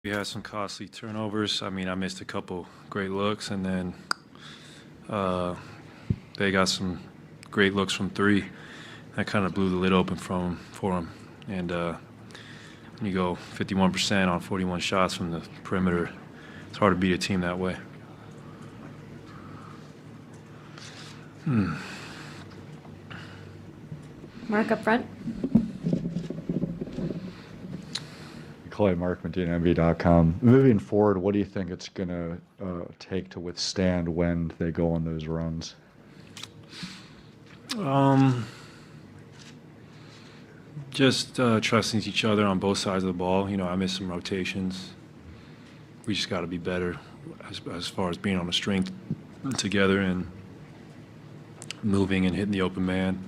We had some costly turnovers. I mean, I missed a couple great looks, and then uh, they got some great looks from three. That kind of blew the lid open for them. And when you go 51% on 41 shots from the perimeter, it's hard to beat a team that way. Mark up front. Klay, Mark Medina, MV.com. Moving forward, what do you think it's going to take to withstand when they go on those runs? Just trusting each other on both sides of the ball. You know, I missed some rotations. We just got to be better as far as being on the string together and moving and hitting the open man.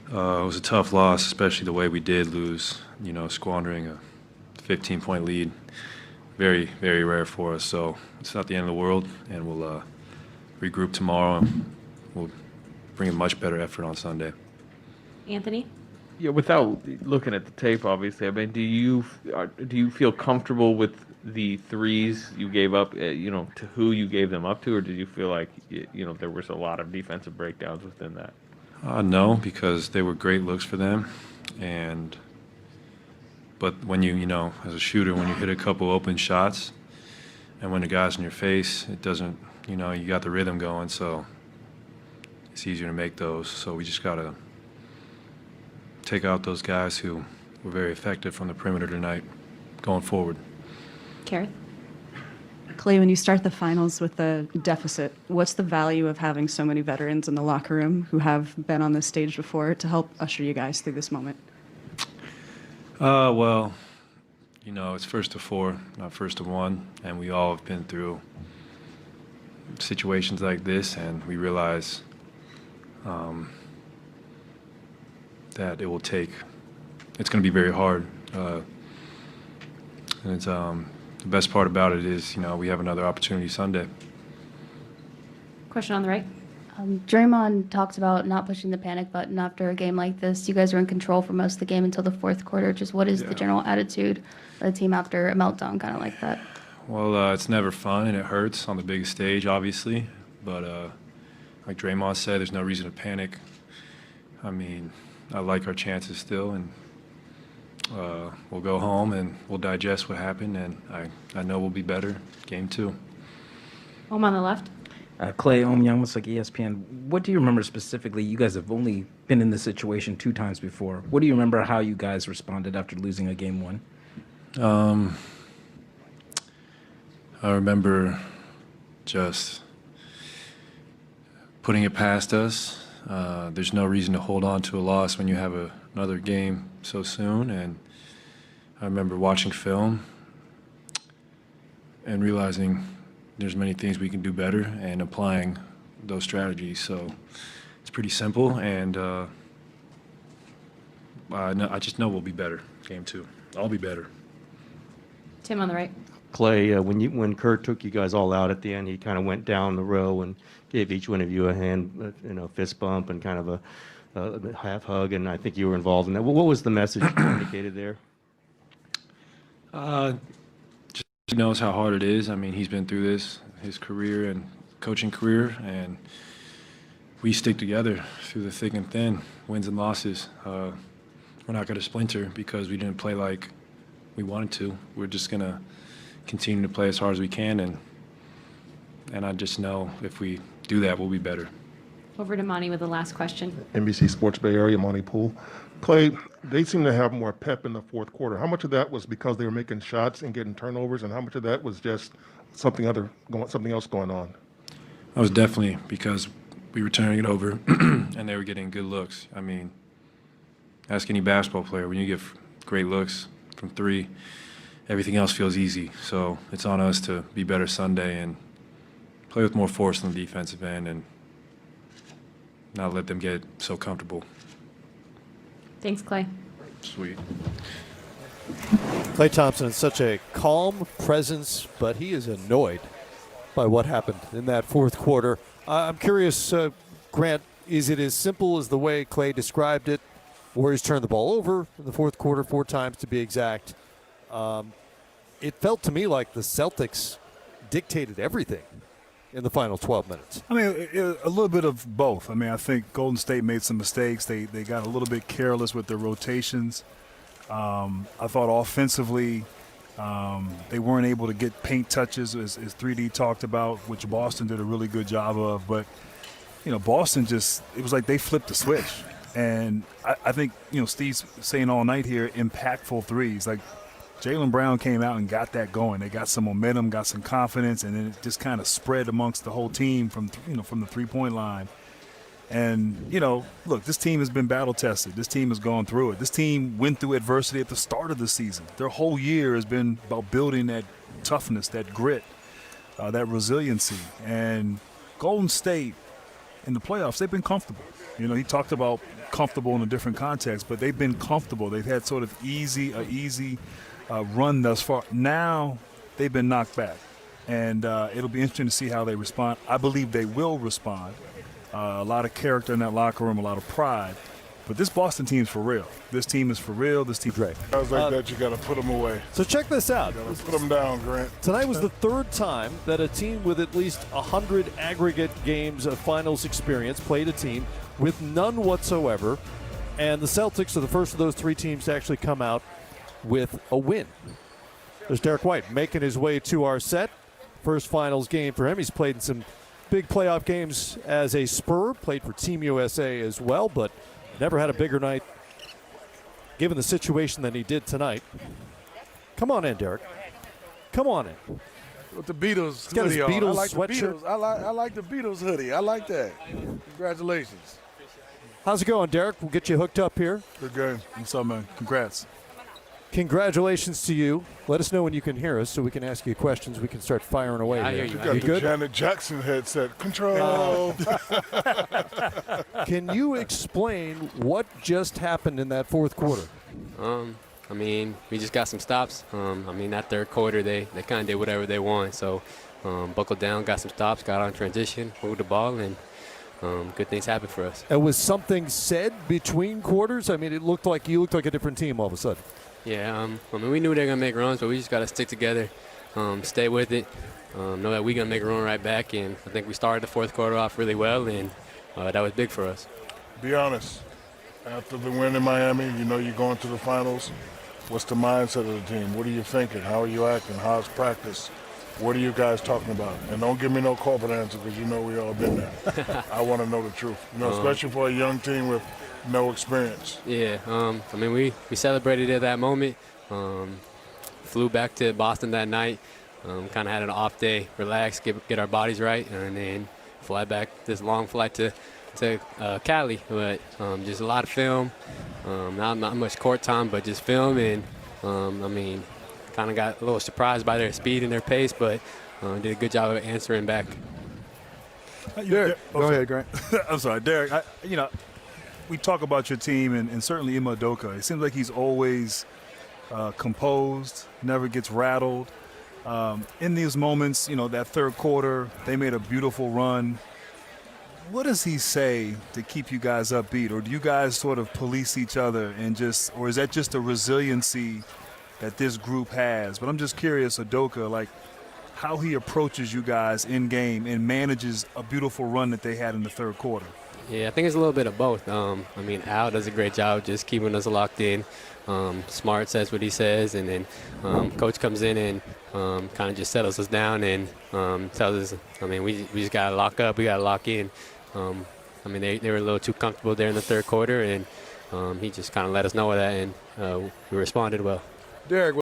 It was a tough loss, especially the way we did lose, you know, squandering a 15-point lead. Very, very rare for us. So it's not the end of the world, and we'll regroup tomorrow, and we'll bring a much better effort on Sunday. Anthony? Yeah, without looking at the tape, obviously, I mean, do you feel comfortable with the threes you gave up, to who you gave them up to, or did you feel like, there was a lot of defensive breakdowns within that? No, because they were great looks for them, but when you as a shooter, when you hit a couple open shots, and when the guy's in your face, it doesn't, you got the rhythm going, so it's easier to make those. So we just gotta take out those guys who were very effective from the perimeter tonight, going forward. Kareth? Klay, when you start the finals with a deficit, what's the value of having so many veterans in the locker room who have been on this stage before to help usher you guys through this moment? Well, it's first to four, not first to one, and we all have been through situations like this, and we realize that it's going to be very hard. And it's the best part about it is, we have another opportunity Sunday. Question on the right. Draymond talked about not pushing the panic button after a game like this. You guys were in control for most of the game until the fourth quarter. Just what is the general attitude of the team after a meltdown kind of like that? Well, it's never fun, and it hurts on the biggest stage, obviously. But like Draymond said, there's no reason to panic. I mean, I like our chances still, and we'll go home and we'll digest what happened, and I know we'll be better game two. Home on the left. Klay, Young, like ESPN. What do you remember specifically? You guys have only been in this situation 2 times before. What do you remember how you guys responded after losing a game 1? I remember just putting it past us. There's no reason to hold on to a loss when you have another game so soon. And I remember watching film and realizing there's many things we can do better and applying those strategies. So it's pretty simple, and I just know we'll be better game two. I'll be better. Tim on the right. Klay, when Kurt took you guys all out at the end, he kind of went down the row and gave each one of you a hand, fist bump and kind of a half hug, and I think you were involved in that. What was the message communicated there? Just he knows how hard it is. I mean, he's been through this, his career and coaching career, and we stick together through the thick and thin, wins and losses. We're not going to splinter because we didn't play like we wanted to. We're just going to continue to play as hard as we can, and I just know if we do that, we'll be better. Over to Monty with the last question. NBC Sports Bay Area, Monty Poole. Klay, they seem to have more pep in the fourth quarter. How much of that was because they were making shots and getting turnovers, and how much of that was just something else going on? That was definitely because we were turning it over and they were getting good looks. I mean, ask any basketball player, when you get great looks from three, everything else feels easy. So it's on us to be better Sunday and play with more force on the defensive end and not let them get so comfortable. Thanks, Klay. Sweet. Klay Thompson is such a calm presence, but he is annoyed by what happened in that fourth quarter. I'm curious, Grant, is it as simple as the way Klay described it? Warriors turned the ball over in the fourth quarter 4 times to be exact. it felt to me like the Celtics dictated everything in the final 12 minutes. I mean, a little bit of both. I mean, I think Golden State made some mistakes. They got a little bit careless with their rotations. I thought offensively, they weren't able to get paint touches, as 3D talked about, which Boston did a really good job of. But, Boston it was like they flipped the switch. And I think, Steve's saying all night here, impactful threes. Like, Jaylen Brown came out and got that going. They got some momentum, got some confidence, and then it just kind of spread amongst the whole team from the three-point line. And, look, this team has been battle-tested. This team has gone through it. This team went through adversity at the start of the season. Their whole year has been about building that toughness, that grit, that resiliency. And Golden State, in the playoffs, they've been comfortable. He talked about comfortable in a different context, but they've been comfortable. They've had sort of easy run thus far. Now they've been knocked back, and it'll be interesting to see how they respond. I believe they will respond. A lot of character in that locker room, a lot of pride. But this Boston team's for real. This team is for real. This team's great. Guys like that, you got to put them away. So check this out. Got to put them down, Grant. Tonight was the third time that a team with at least 100 aggregate games of finals experience played a team with none whatsoever, and the Celtics are the first of those three teams to actually come out with a win. There's Derek White making his way to our set. First finals game for him. He's played in some big playoff games as a Spur, played for Team USA as well, but never had a bigger night given the situation than he did tonight. Come on in, Derek. Come on in. With the Beatles He's got his hoodie on. Beatles I like the sweatshirt. Beatles. I like the Beatles hoodie. I like that. Congratulations. How's it going, Derek? We'll get you hooked up here. Good game. What's up, man? Congrats. Congratulations to you. Let us know when you can hear us so we can ask you questions. We can start firing away. I here. hear you. You got You the good? Janet Jackson headset. Control. Can you explain what just happened in that fourth quarter? I mean, we just got some stops. That third quarter, they kind of did whatever they want. So, buckled down, got some stops, got on transition, moved the ball, and good things happened for us. And was something said between quarters? I mean, it looked like you looked like a different team all of a sudden. Yeah, we knew they were going to make runs, but we just got to stick together, stay with it, know that we're going to make a run right back. And I think we started the fourth quarter off really well, and that was big for us. Be honest. After the win in Miami, you're going to the finals. What's the mindset of the team? What are you thinking? How are you acting? How's practice? What are you guys talking about? And don't give me no corporate answer because we all been there. I want to know the truth. Especially for a young team with no experience. Yeah, we celebrated at that moment. Flew back to Boston that night. Kind of had an off day, relax, get our bodies right, and then fly back this long flight to Cali. But just a lot of film, not much court time, but just film. And kind of got a little surprised by their speed and their pace, but did a good job of answering back. Derek, go ahead, Grant. I'm sorry, Derek. We talk about your team and certainly Ime Udoka. It seems like he's always composed, never gets rattled. In these moments, that third quarter, they made a beautiful run. What does he say to keep you guys upbeat? Or do you guys sort of police each other or is that just a resiliency that this group has? But I'm just curious, Udoka, how he approaches you guys in game and manages a beautiful run that they had in the third quarter. Yeah, I think it's a little bit of both. Al does a great job just keeping us locked in. Smart says what he says, and then Coach comes in and kind of just settles us down and tells us, we just got to lock up, we got to lock in. They were a little too comfortable there in the third quarter, and he just kind of let us know that, and we responded well. Derek,